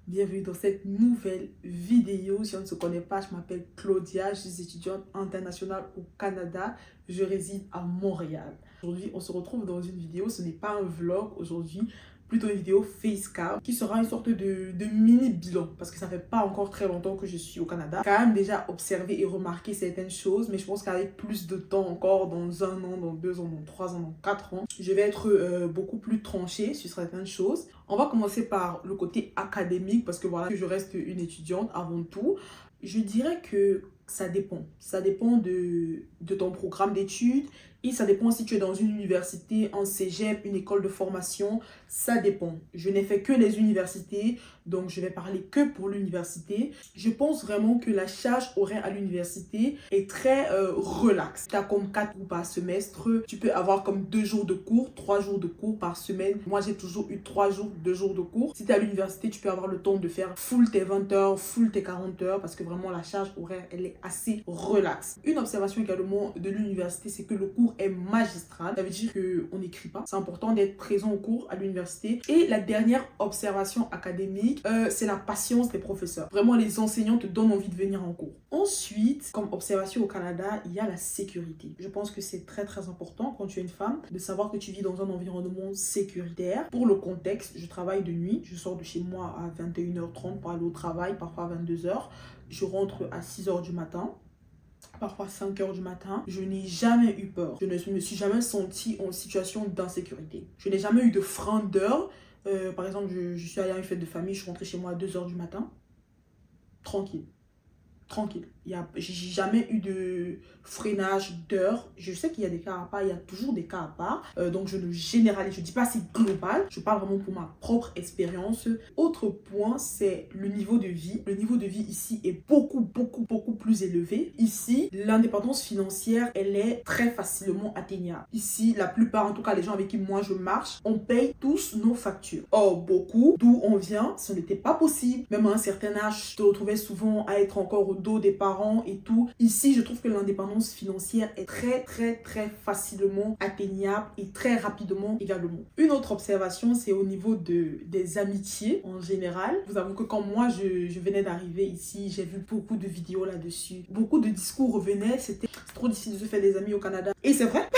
Bienvenue dans cette nouvelle vidéo. Si on ne se connaît pas, je m'appelle Claudia, je suis étudiante internationale au Canada. Je réside à Montréal. Aujourd'hui, on se retrouve dans une vidéo, ce n'est pas un vlog aujourd'hui, plutôt une vidéo facecam qui sera une sorte de mini bilan parce que ça fait pas encore très longtemps que je suis au Canada. J'ai quand même déjà observé et remarqué certaines choses, mais je pense qu'avec plus de temps encore, dans 1 an, dans 2 ans, dans 3 ans, dans 4 ans, je vais être beaucoup plus tranchée sur certaines choses. On va commencer par le côté académique parce que voilà, je reste une étudiante avant tout. Je dirais que ça dépend. Ça dépend de ton programme d'études et ça dépend si tu es dans une université, un cégep, une école de formation. Ça dépend. Je n'ai fait que les universités, donc je vais parler que pour l'université. Je pense vraiment que la charge horaire à l'université est très relaxe. Tu as comme 4 cours par semestre. Tu peux avoir comme 2 jours de cours, 3 jours de cours par semaine. Moi, j'ai toujours eu 3 jours, 2 jours de cours. Si tu es à l'université, tu peux avoir le temps de faire full tes 20 heures, full tes 40 heures parce que vraiment la charge horaire, elle est assez relaxe. Une observation également de l'université, c'est que le cours est magistral. Ça veut dire qu'on n'écrit pas. C'est important d'être présent au cours à l'université. Et la dernière observation académique, c'est la patience des professeurs. Vraiment, les enseignants te donnent envie de venir en cours. Ensuite, comme observation au Canada, il y a la sécurité. Je pense que c'est très très important quand tu es une femme de savoir que tu vis dans un environnement sécuritaire. Pour le contexte, je travaille de nuit. Je sors de chez moi à 21h30 pour aller au travail, parfois à 22h. Je rentre à 6h du matin. Parfois 5h du matin, je n'ai jamais eu peur. Je ne me suis jamais sentie en situation d'insécurité. Je n'ai jamais eu de frein d'heure. Par exemple, je suis allée à une fête de famille, je suis rentrée chez moi à 2h du matin. Tranquille. Tranquille. J'ai jamais eu de freinage d'heure. Je sais qu'il y a des cas à part, il y a toujours des cas à part. Donc je ne généralise, je ne dis pas c'est global. Je parle vraiment pour ma propre expérience. Autre point, c'est le niveau de vie. Le niveau de vie ici est beaucoup plus élevé. Ici, l'indépendance financière, elle est très facilement atteignable. Ici, la plupart, en tout cas les gens avec qui moi je marche, on paye tous nos factures. Or, beaucoup, d'où on vient, ce n'était pas possible. Même à un certain âge, je te retrouvais souvent à être encore au dos des parents et tout. Ici, je trouve que l'indépendance financière est très facilement atteignable et très rapidement également. Une autre observation, c'est au niveau des amitiés en général. Je vous avoue que quand moi, je venais d'arriver ici, j'ai vu beaucoup de vidéos là-dessus. Beaucoup de discours revenaient, c'est trop difficile de se faire des amis au Canada. Et c'est vrai.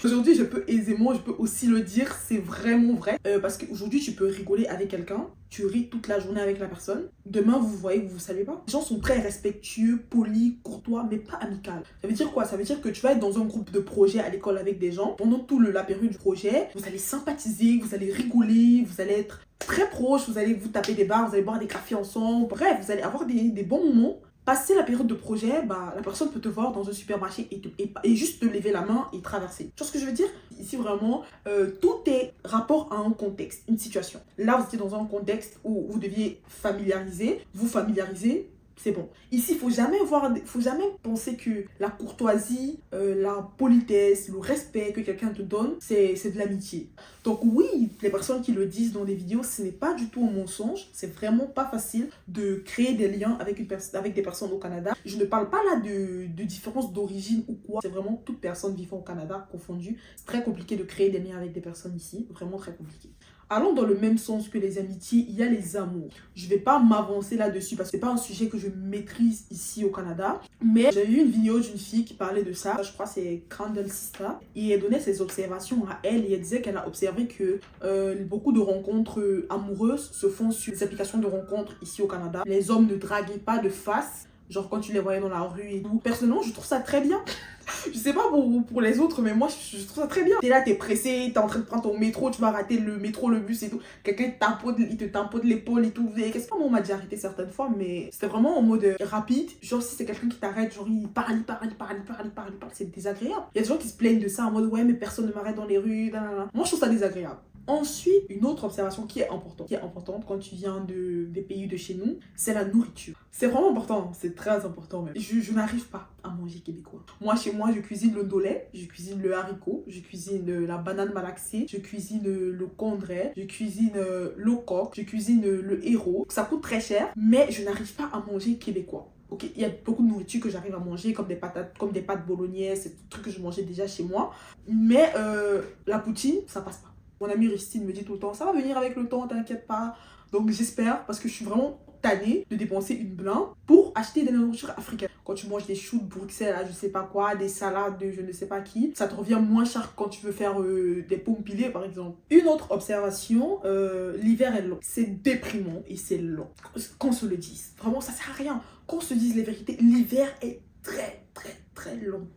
Aujourd'hui, je peux aussi le dire, c'est vraiment vrai. Parce qu'aujourd'hui, tu peux rigoler avec quelqu'un, tu ris toute la journée avec la personne. Demain, vous voyez que vous ne savez pas. Les gens sont très respectueux, polis, courtois, mais pas amicaux. Ça veut dire quoi? Ça veut dire que tu vas être dans un groupe de projet à l'école avec des gens. Pendant la période du projet, vous allez sympathiser, vous allez rigoler, vous allez être très proches, vous allez vous taper des barres, vous allez boire des cafés ensemble. Bref, vous allez avoir des bons moments. Passer la période de projet, la personne peut te voir dans un supermarché et juste te lever la main et traverser. Tu vois ce que je veux dire? Ici, vraiment, tout est rapport à un contexte, une situation. Là, vous étiez dans un contexte où vous deviez vous familiariser, c'est bon. Ici, il faut jamais penser que la courtoisie, la politesse, le respect que quelqu'un te donne, c'est de l'amitié. Donc oui, les personnes qui le disent dans des vidéos, ce n'est pas du tout un mensonge. C'est vraiment pas facile de créer des liens avec des personnes au Canada. Je ne parle pas là de différence d'origine ou quoi. C'est vraiment toute personne vivant au Canada confondue. C'est très compliqué de créer des liens avec des personnes ici. Vraiment très compliqué. Allons dans le même sens que les amitiés, il y a les amours. Je ne vais pas m'avancer là-dessus parce que ce n'est pas un sujet que je maîtrise ici au Canada. Mais j'ai vu une vidéo d'une fille qui parlait de ça. Je crois que c'est Crandall Sista. Et elle donnait ses observations à elle. Et elle disait qu'elle a observé que beaucoup de rencontres amoureuses se font sur les applications de rencontres ici au Canada. Les hommes ne draguaient pas de face. Genre quand tu les voyais dans la rue et tout. Personnellement, je trouve ça très bien. Je sais pas pour les autres, mais moi, je trouve ça très bien. T'es là, t'es pressé, t'es en train de prendre ton métro, tu vas rater le métro, le bus et tout. Quelqu'un il te tamponne l'épaule et tout. Qu'est-ce que on m'a déjà arrêté certaines fois, mais c'était vraiment en mode rapide. Genre, si c'est quelqu'un qui t'arrête, genre, il parle. C'est désagréable. Il y a des gens qui se plaignent de ça en mode, ouais, mais personne ne m'arrête dans les rues. Moi, je trouve ça désagréable. Ensuite, une autre observation qui est importante quand tu viens des pays de chez nous, c'est la nourriture. C'est vraiment important, c'est très important même. Je n'arrive pas à manger québécois. Moi, chez moi, je cuisine le ndolé, je cuisine le haricot, je cuisine la banane malaxée, je cuisine le condré, je cuisine le coq, je cuisine le héros. Ça coûte très cher, mais je n'arrive pas à manger québécois. Ok, il y a beaucoup de nourriture que j'arrive à manger, comme des pâtes bolognaises, c'est des trucs que je mangeais déjà chez moi. Mais la poutine, ça passe pas. Mon amie Ristine me dit tout le temps, ça va venir avec le temps, t'inquiète pas. Donc j'espère, parce que je suis vraiment tannée de dépenser une blinde pour acheter de la nourriture africaine. Quand tu manges des choux de Bruxelles, je sais pas quoi, des salades de je ne sais pas qui, ça te revient moins cher quand tu veux faire des pommes pilées par exemple. Une autre observation, l'hiver est long. C'est déprimant et c'est long. Qu'on se le dise. Vraiment, ça sert à rien. Qu'on se dise les vérités, l'hiver est très long.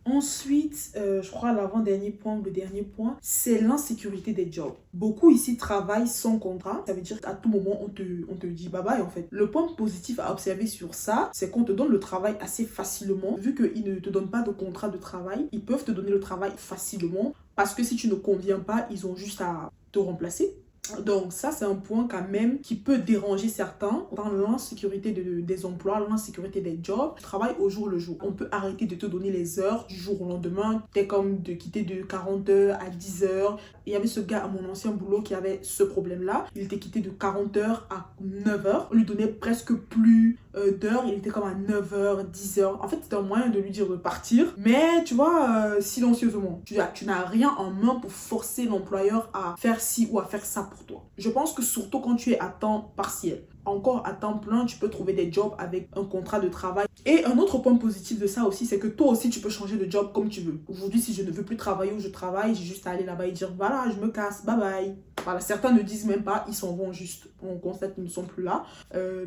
Ensuite, je crois l'avant-dernier point, le dernier point, c'est l'insécurité des jobs. Beaucoup ici travaillent sans contrat. Ça veut dire qu'à tout moment, on te dit bye bye en fait. Le point positif à observer sur ça, c'est qu'on te donne le travail assez facilement. Vu qu'ils ne te donnent pas de contrat de travail, ils peuvent te donner le travail facilement. Parce que si tu ne conviens pas, ils ont juste à te remplacer. Donc ça, c'est un point quand même qui peut déranger certains dans l'insécurité des emplois, l'insécurité des jobs. Tu travailles au jour le jour. On peut arrêter de te donner les heures du jour au lendemain. T'es comme de quitter de 40 heures à 10 heures. Il y avait ce gars à mon ancien boulot qui avait ce problème-là. Il était quitté de 40 heures à 9 heures. On lui donnait presque plus d'heures. Il était comme à 9 heures, 10 heures. En fait, c'était un moyen de lui dire de partir. Mais tu vois, silencieusement. Tu n'as rien en main pour forcer l'employeur à faire ci ou à faire ça pour toi. Je pense que surtout quand tu es à temps partiel. Encore à temps plein, tu peux trouver des jobs avec un contrat de travail. Et un autre point positif de ça aussi, c'est que toi aussi, tu peux changer de job comme tu veux. Aujourd'hui, si je ne veux plus travailler où je travaille, j'ai juste à aller là-bas et dire, voilà, je me casse, bye bye. Voilà, certains ne disent même pas, ils s'en vont juste. On constate qu'ils ne sont plus là.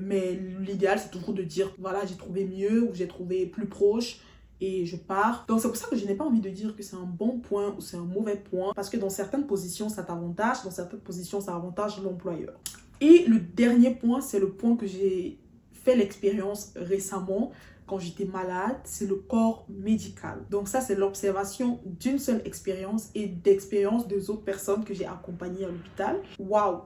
Mais l'idéal, c'est toujours de dire, voilà, j'ai trouvé mieux ou j'ai trouvé plus proche. Et je pars. Donc c'est pour ça que je n'ai pas envie de dire que c'est un bon point ou c'est un mauvais point. Parce que dans certaines positions, ça t'avantage. Dans certaines positions, ça avantage l'employeur. Et le dernier point, c'est le point que j'ai fait l'expérience récemment quand j'étais malade, c'est le corps médical. Donc ça, c'est l'observation d'une seule expérience et d'expérience des autres personnes que j'ai accompagnées à l'hôpital. Waouh.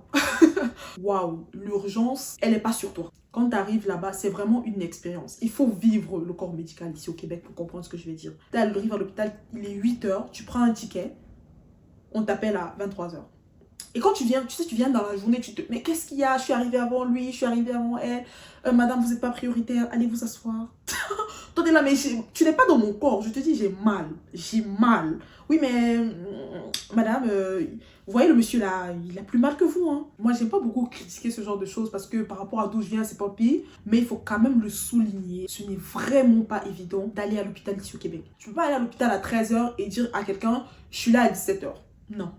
Waouh, l'urgence, elle n'est pas sur toi. Quand tu arrives là-bas, c'est vraiment une expérience. Il faut vivre le corps médical ici au Québec pour comprendre ce que je vais dire. Tu arrives à l'hôpital, il est 8 heures, tu prends un ticket, on t'appelle à 23 heures. Et quand tu viens, tu sais, tu viens dans la journée, tu te... Mais qu'est-ce qu'il y a? Je suis arrivée avant lui, je suis arrivée avant elle. Madame, vous n'êtes pas prioritaire, allez vous asseoir. Toi, t'es là, mais tu n'es pas dans mon corps. Je te dis, j'ai mal. J'ai mal. Oui, mais madame, vous voyez le monsieur là, il a plus mal que vous. Hein. Moi, j'aime pas beaucoup critiquer ce genre de choses parce que par rapport à d'où je viens, c'est pas pire. Mais il faut quand même le souligner. Ce n'est vraiment pas évident d'aller à l'hôpital ici au Québec. Tu peux pas aller à l'hôpital à 13 h et dire à quelqu'un, je suis là à 17 h. Non.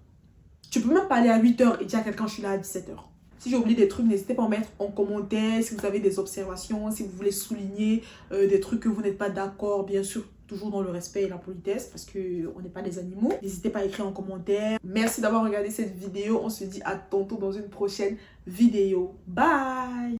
Tu peux même pas aller à 8 h et dire à quelqu'un, je suis là à 17 h. Si j'ai oublié des trucs, n'hésitez pas à mettre en commentaire si vous avez des observations, si vous voulez souligner des trucs que vous n'êtes pas d'accord, bien sûr, toujours dans le respect et la politesse parce qu'on n'est pas des animaux. N'hésitez pas à écrire en commentaire. Merci d'avoir regardé cette vidéo. On se dit à tantôt dans une prochaine vidéo. Bye!